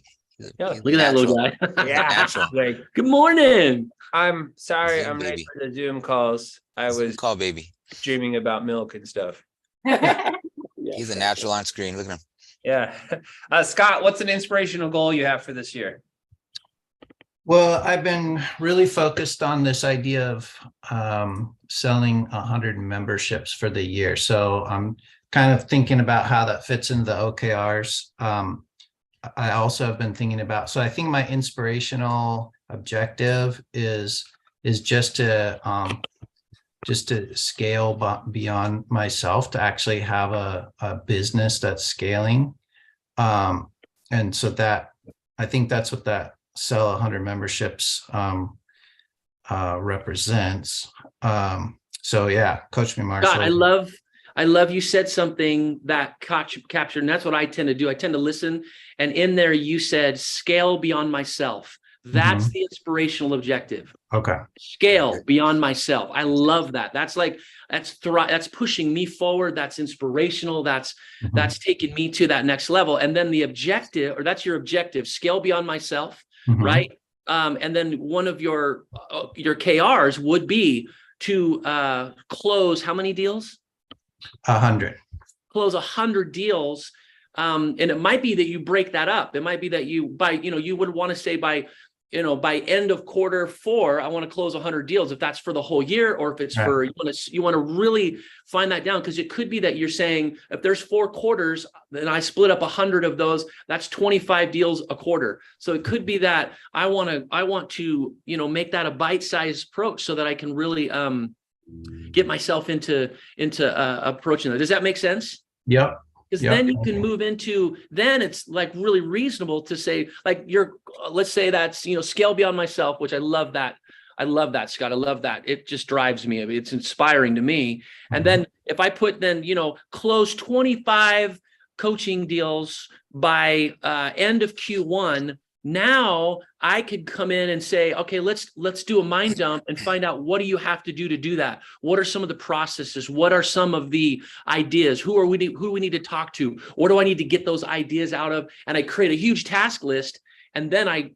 Yeah. he's Look at that little natural. guy. Yeah. Natural. Like, Good morning. I'm sorry, Zoom I'm late baby. for the Zoom calls. I was Call baby. dreaming about milk and stuff. He's a natural on screen. Look at him. Yeah. Scott, what's an inspirational goal you have for this year? Well, I've been really focused on this idea of selling 100 memberships for the year. So I'm kind of thinking about how that fits into the OKRs. I also have been thinking about, so I think my inspirational objective is just to scale beyond myself, to actually have a business that's scaling. And so that, I think that's what that sell 100 memberships represents. So yeah, coach me, Marshall. God, I love you said something that captured, and that's what I tend to do. I tend to listen, and in there you said scale beyond myself. That's the inspirational objective. Okay. Scale beyond myself. I love that. That's pushing me forward. That's inspirational. That's taking me to that next level. And then the objective, or that's your objective, scale beyond myself, right? And then one of your KRs would be to close how many deals? 100. Close 100 deals. And it might be that you break that up. It might be that you would want to say by end of quarter 4, I want to close 100 deals, if that's for the whole year, or if it's for, you want to really find that down. Because it could be that you're saying, if there's 4 quarters, then I split up 100 of those, that's 25 deals a quarter. So it could be that I want to, make that a bite-sized approach, so that I can really get myself into approaching that. Does that make sense? Yep. Because then you can move into, then it's like really reasonable to say, like, let's say that's, scale beyond myself, which I love that. I love that, Scott. I love that. It just drives me. It's inspiring to me. And then if I put close 25 coaching deals by end of Q1, now I could come in and say, okay, let's do a mind dump and find out, what do you have to do that? What are some of the processes? What are some of the ideas? Who do we need to talk to? What do I need to get those ideas out of? And I create a huge task list. And then I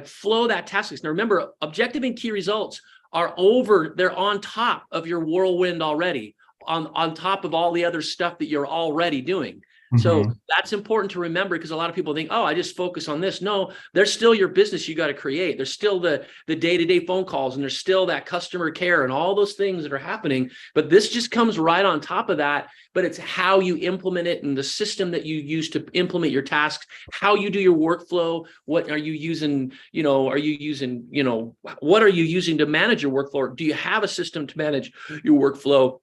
flow that task list. Now remember, objective and key results they're on top of your whirlwind already, on top of all the other stuff that you're already doing. So Mhm. that's important to remember, because a lot of people think, oh, I just focus on this. No, there's still your business you got to create. There's still the day-to-day phone calls, and there's still that customer care and all those things that are happening. But this just comes right on top of that. But it's how you implement it and the system that you use to implement your tasks, how you do your workflow. What are you using? What are you using to manage your workflow? Do you have a system to manage your workflow?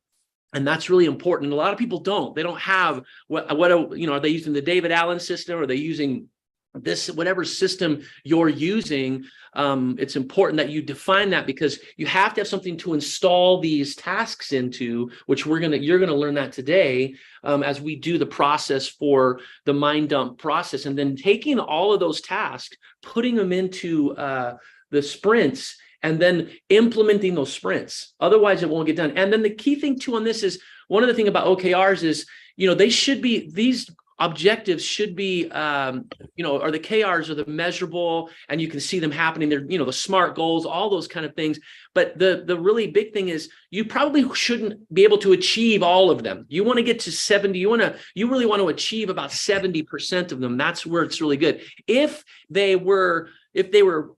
And that's really important. A lot of people don't. They don't have are they using the David Allen system? Or are they using this, whatever system you're using? It's important that you define that, because you have to have something to install these tasks into, which you're going to learn that today as we do the process for the mind dump process, and then taking all of those tasks, putting them into the sprints, and then implementing those sprints. Otherwise, it won't get done. And then the key thing too on this is, one of the things about OKRs is, these objectives should be, or the KRs are the measurable, and you can see them happening. They're, the SMART goals, all those kind of things. But the really big thing is, you probably shouldn't be able to achieve all of them. You want to get to 70. You really want to achieve about 70% of them. That's where it's really good. If they were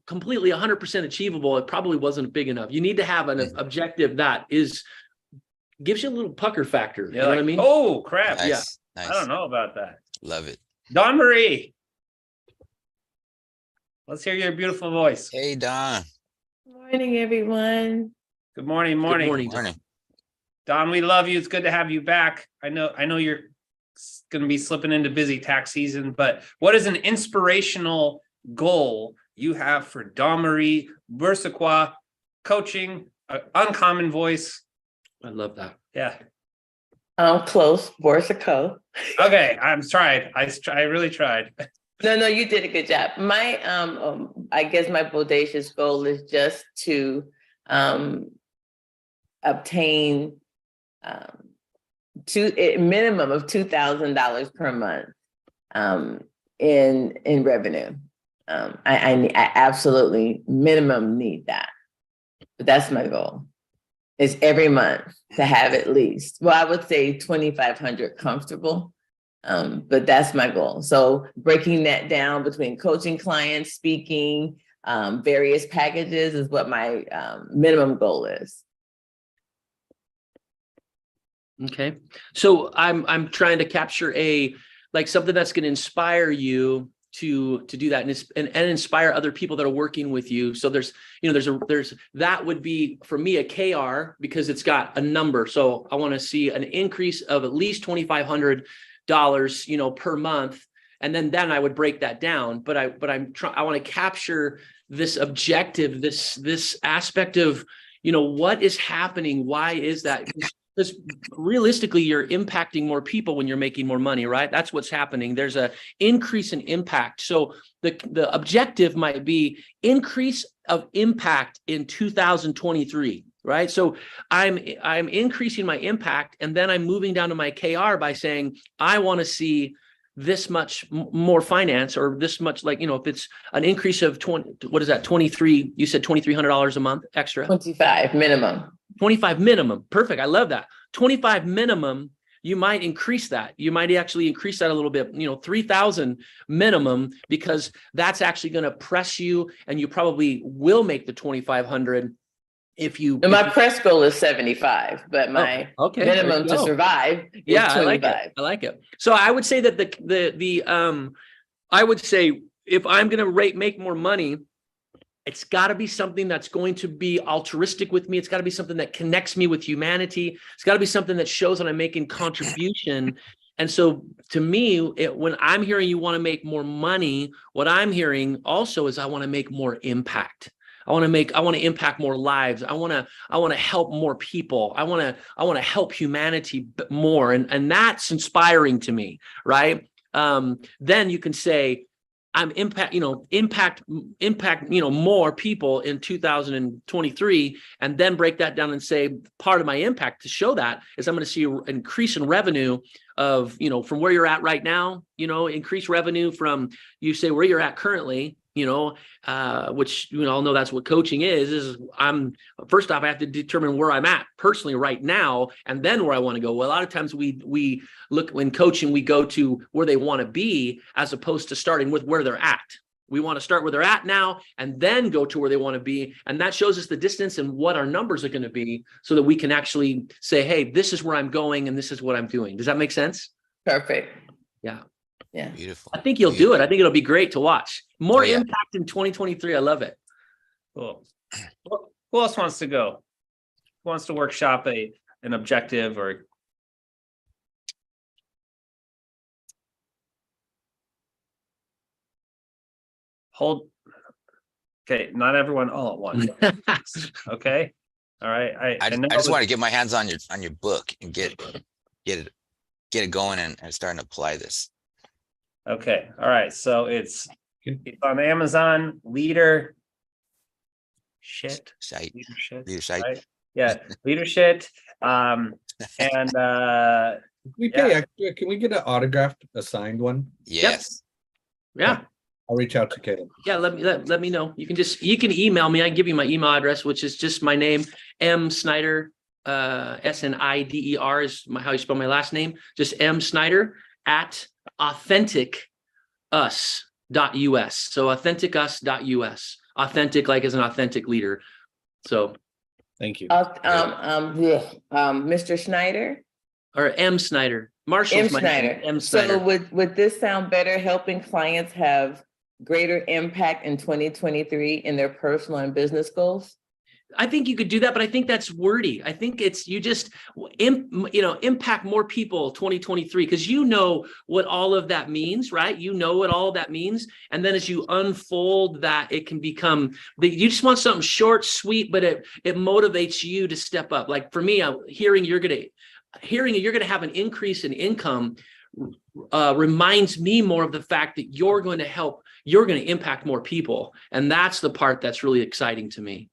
completely 100% achievable, it probably wasn't big enough. You need to have an objective that gives you a little pucker factor. You know what I mean? Oh, crap. Nice, Yeah. nice. I don't know about that. Love it. Dawn Marie. Let's hear your beautiful voice. Hey, Don. Morning, everyone. Good morning. Good morning. Morning. Don, we love you. It's good to have you back. I know you're going to be slipping into busy tax season, but what is an inspirational goal you have for Dawn Marie Boursiquois coaching, uncommon voice? I love that. Yeah. Close, Borsico. Okay, I'm tried. I really tried. No, you did a good job. My, I guess my bodacious goal is just to obtain a minimum of $2,000 per month in revenue. I absolutely minimum need that, but that's my goal. Is every month to have at least, well, I would say 2,500 comfortable, but that's my goal. So breaking that down between coaching clients, speaking, various packages is what my minimum goal is. Okay. So I'm trying to capture something that's going to inspire you to do that and inspire other people that are working with you. So there's that would be for me a KR, because it's got a number. So I want to see an increase of at least $2,500, per month. And then I would break that down. But I want to capture this objective, this aspect of, what is happening? Why is that? Because realistically, you're impacting more people when you're making more money, right? That's what's happening. There's an increase in impact. So the objective might be increase of impact in 2023, right? So I'm increasing my impact, and then I'm moving down to my KR by saying, I want to see this much more finance, or this much, if it's an increase of 23, you said $2,300 a month extra? 25 minimum. 25 minimum. Perfect. I love that. 25 minimum. You might increase that. You might actually increase that a little bit, 3,000 minimum, because that's actually going to press you, and you probably will make the 2,500 if you. And my press goal is 75, but my minimum to survive is 25. I like it. So I would say that I would say if I'm going to make more money, it's got to be something that's going to be altruistic with me. It's got to be something that connects me with humanity. It's got to be something that shows that I'm making contribution. And so to me, when I'm hearing you want to make more money, what I'm hearing also is I want to make more impact. I want to impact more lives. I want to help more people. I want to help humanity more. And that's inspiring to me, right? Then you can say, I'm impact more people in 2023, and then break that down and say part of my impact to show that is I'm going to see an increase in revenue of, from where you're at right now, increase revenue from, you say where you're at currently, which you all know that's what coaching is I'm first off, I have to determine where I'm at personally right now, and then where I want to go. Well, a lot of times we look when coaching, we go to where they want to be as opposed to starting with where they're at. We want to start where they're at now and then go to where they want to be. And that shows us the distance and what our numbers are going to be so that we can actually say, hey, this is where I'm going and this is what I'm doing. Does that make sense? Perfect. Yeah. Yeah. Beautiful. I think you'll do it. I think it'll be great to watch. More Oh, yeah. impact in 2023. I love it. Cool. Who else wants to go? Who wants to workshop an objective or? Hold. Okay, not everyone all at once. Okay. All right. I know just that- want to get my hands on your book and get it going and starting to apply this. Okay. All right. So it's on Amazon. Leadership. Site. Leadership. Leadership. Right? Yeah. Leadership. And We pay extra. Can we get an autographed, a signed one? Yes. Yeah. I'll reach out to Caleb. Yeah. Let me know. You can email me. I can give you my email address, which is just my name, M Snyder, SNIDER is how you spell my last name. Just M Snyder at authenticus.us. So authenticus.us. Authentic, like as an authentic leader. So Thank you. Mr. Schneider? or M Snyder. Marshall's M. my Schneider. name. M Snyder. So would this sound better, helping clients have greater impact in 2023 in their personal and business goals? I think you could do that, but I think that's wordy. I think it's you just impact more people 2023 because you know what all of that means, right? You know what all of that means, and then as you unfold that, it can become you just want something short, sweet, but it motivates you to step up. Like for me, hearing you're gonna have an increase in income reminds me more of the fact that you're going to impact more people, and that's the part that's really exciting to me.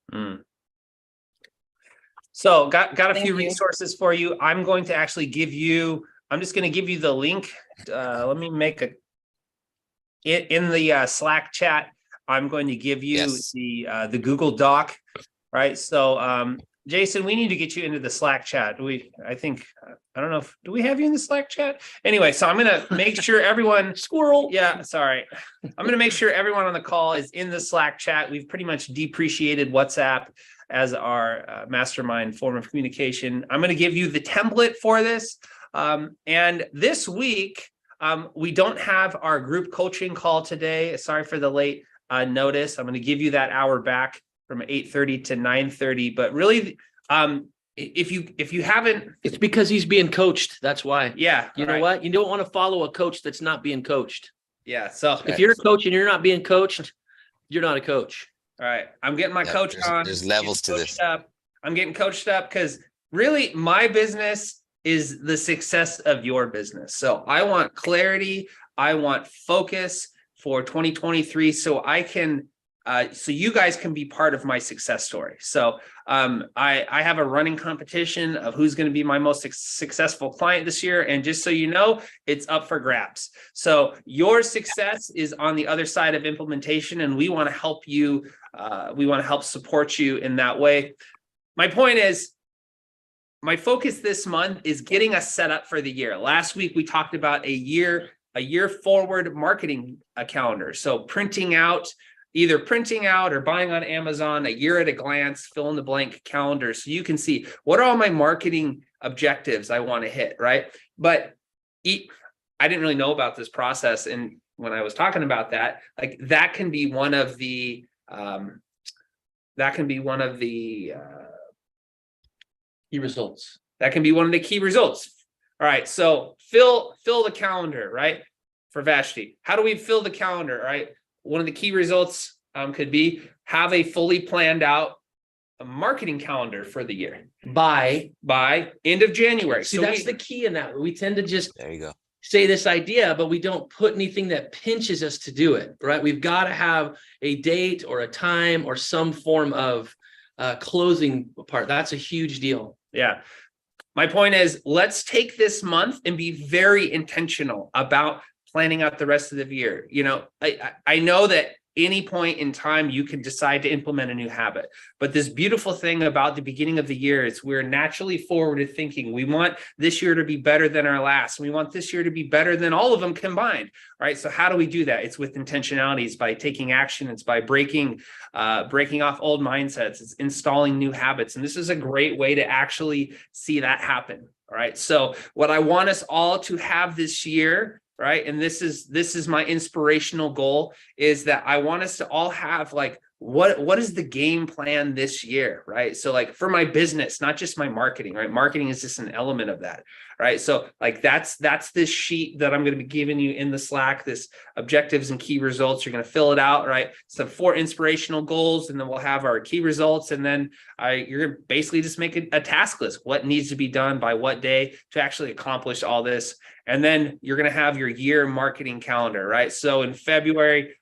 So got a few you. resources for you. I'm just going to give you the link. Let me make in the Slack chat. I'm going to give you the Google Doc, right? So Jason, we need to get you into the Slack chat. I don't know do we have you in the Slack chat? Anyway, so I'm going to make sure everyone Squirrel. Yeah, sorry. I'm going to make sure everyone on the call is in the Slack chat. We've pretty much depreciated WhatsApp as our mastermind form of communication. I'm going to give you the template for this. And this week, we don't have our group coaching call today. Sorry for the late notice. I'm going to give you that hour back from 8:30 to 9:30. But really, if you haven't, It's because he's being coached. That's why. yeah, You know what? You don't want to follow a coach that's not being coached. Yeah. So If you're a coach and you're not being coached, you're not a coach. all right, I'm getting my coach on. There's levels to this. I'm getting coached up because really my business is the success of your business. So I want clarity. I want focus for 2023 so I can so you guys can be part of my success story. So I have a running competition of who's going to be my most successful client this year. And just so you know, it's up for grabs. So your success is on the other side of implementation, and we want to help you. We want to help support you in that way. My point is, my focus this month is getting us set up for the year. Last week, we talked about a year forward marketing calendar. So either printing out or buying on Amazon, a year at a glance, fill in the blank calendar. So you can see what are all my marketing objectives I want to hit, right? But I didn't really know about this process. And when I was talking about that, like that can be one of the, Key results. That can be one of the key results. All right. So fill the calendar, right? For Vashti. How do we fill the calendar, right? One of the key results could be have a fully planned out marketing calendar for the year by end of January. See, So that's the key in that. We tend to just There you go. say this idea, but we don't put anything that pinches us to do it, right? We've got to have a date or a time or some form of closing part. That's a huge deal. Yeah. My point is, let's take this month and be very intentional about planning out the rest of the year. You know, I know that any point in time, you can decide to implement a new habit. But this beautiful thing about the beginning of the year is we're naturally forward thinking. We want this year to be better than our last. We want this year to be better than all of them combined, right? So how do we do that? It's with intentionality. It's by taking action. It's by breaking off old mindsets. It's installing new habits. And this is a great way to actually see that happen. All right. So what I want us all to have this year, right, and this is my inspirational goal, is that I want us to all have like, what is the game plan this year, right? So like for my business, not just my marketing, right? Marketing is just an element of that, right? So like that's this sheet that I'm going to be giving you in the Slack, this objectives and key results. You're going to fill it out, right? So 4 inspirational goals, and then we'll have our key results, and then you're going to basically just make a task list. What needs to be done by what day to actually accomplish all this? And then you're going to have your year marketing calendar, right? So in February,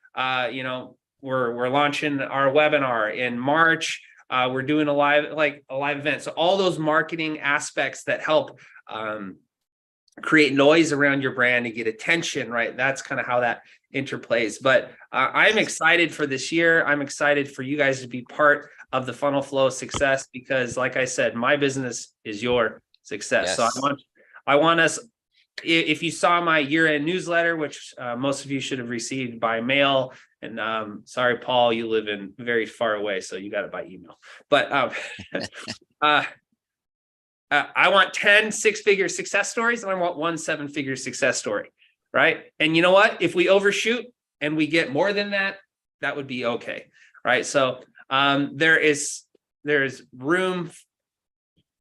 we're launching our webinar. In March, we're doing a live event. So all those marketing aspects that help create noise around your brand and get attention, right? That's kind of how that interplays. But I'm excited for this year. I'm excited for you guys to be part of the FunnelFlow success, because like I said, my business is your success. Yes. So I want us, if you saw my year-end newsletter, which most of you should have received by mail, and sorry, Paul, you live in very far away, so you got it by email. But I want 10 6-figure success stories, and I want 1 7-figure success story, right? And you know what? If we overshoot and we get more than that, that would be okay, right? So there's room.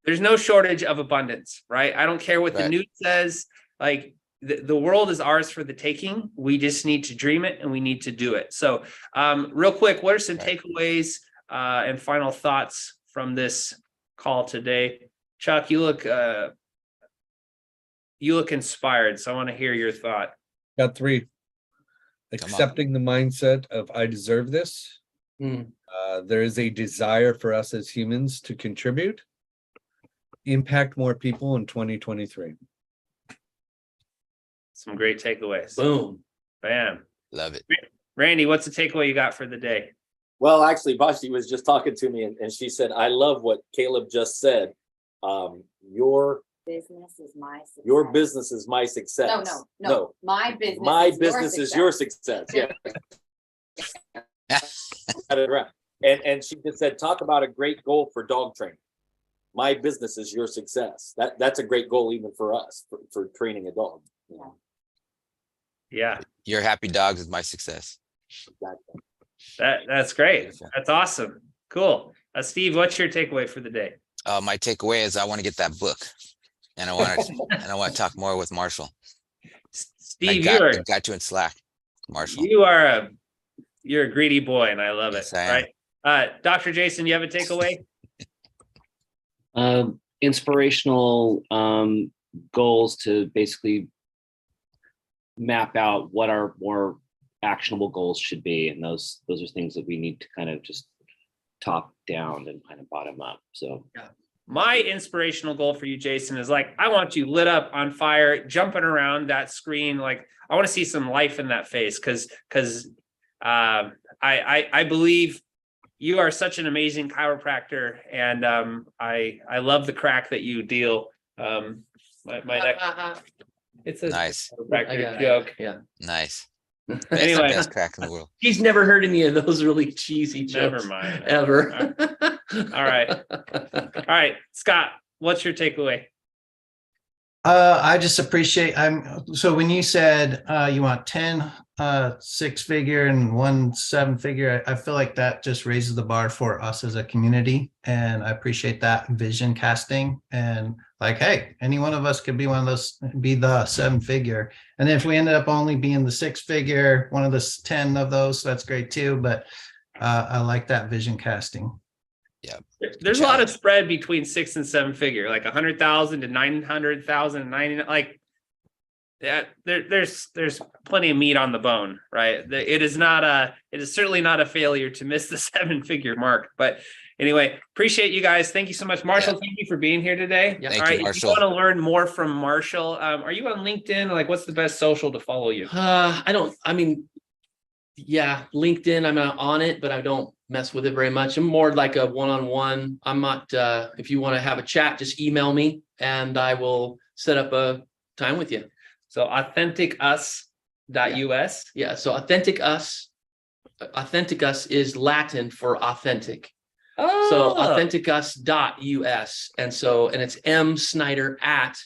There's no shortage of abundance, right? I don't care what the news says. Like the world is ours for the taking. We just need to dream it, and we need to do it. So real quick, what are some takeaways and final thoughts from this call today? Chuck, you look inspired. So I want to hear your thought. Got 3. Accepting the mindset of I deserve this. There is a desire for us as humans to contribute, impact more people in 2023. Some great takeaways. Boom. Bam. Love it. Randy, what's the takeaway you got for the day? Well, actually, Vashti was just talking to me, and she said, I love what Caleb just said. Your Business is my success. your business is my success. No. My business. My business is your success. Yeah. Got it right. And she just said, talk about a great goal for dog training. My business is your success. That's a great goal even for us for training a dog. You know? Yeah. Your happy dogs is my success. Exactly. That's great. That's awesome. Cool. Steve, what's your takeaway for the day? My takeaway is I want to get that book, and I want to talk more with Marshall. Steve, I got you in Slack, Marshall. You're a greedy boy, and I love Yes, it. I am. Right. Dr. Jason, you have a takeaway? Inspirational goals to basically map out what our more actionable goals should be, and those are things that we need to kind of just top down and kind of bottom up. So My inspirational goal for you, Jason, is like, I want you lit up on fire, jumping around that screen. Like, I want to see some life in that face, because I believe you are such an amazing chiropractor, and I love the crack that you deal. My neck. It's a Nice. chiropractor joke. Yeah. Nice. Anyway. Best crack in the world. He's never heard any of those really cheesy jokes. Never mind. Ever. All right, Scott, what's your takeaway? I just appreciate so when you said you want 10 6-figure and 1 7-figure, I feel like that just raises the bar for us as a community, and I appreciate that vision casting, and like, hey, any one of us could be one of those, be the 7-figure, and if we ended up only being the 6-figure, one of the 10 of those, that's great too. But I like that vision casting. Yeah. There's a lot of spread between 6 and 7-figure, like 100,000 to 900,000, 90, like that. There's plenty of meat on the bone, right? It is certainly not a failure to miss the 7-figure mark. But anyway, appreciate you guys. Thank you so much, Marshall. Thank you for being here today. Yeah. Thank All you, right, Marshall. if you want to learn more from Marshall, are you on LinkedIn? Like, what's the best social to follow you? Yeah, LinkedIn, I'm not on it, but I don't mess with it very much. I'm more like a one-on-one. I'm not, if you want to have a chat, just email me and I will set up a time with you. So authenticus.us. Yeah, so authentic us is Latin for authentic. So authenticus.us. And it's M Snyder at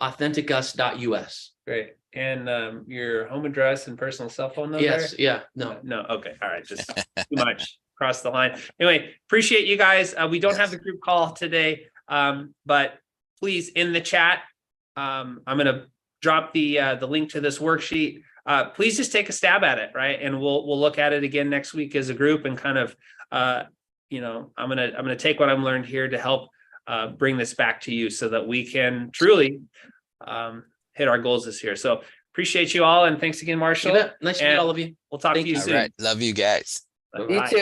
authenticus.us. Great. And your home address and personal cell phone number? Yes, yeah, no. No, okay. All right. Just too much. Cross the line. Anyway, appreciate you guys. We don't have the group call today. But please in the chat, I'm gonna drop the link to this worksheet. Please just take a stab at it, right? And we'll look at it again next week as a group and kind of I'm gonna take what I've learned here to help bring this back to you so that we can truly hit our goals this year. So appreciate you all, and thanks again, Marshall. Nice to meet all of you. We'll talk to you Thank you. soon. All right. Love you guys. Bye. You too.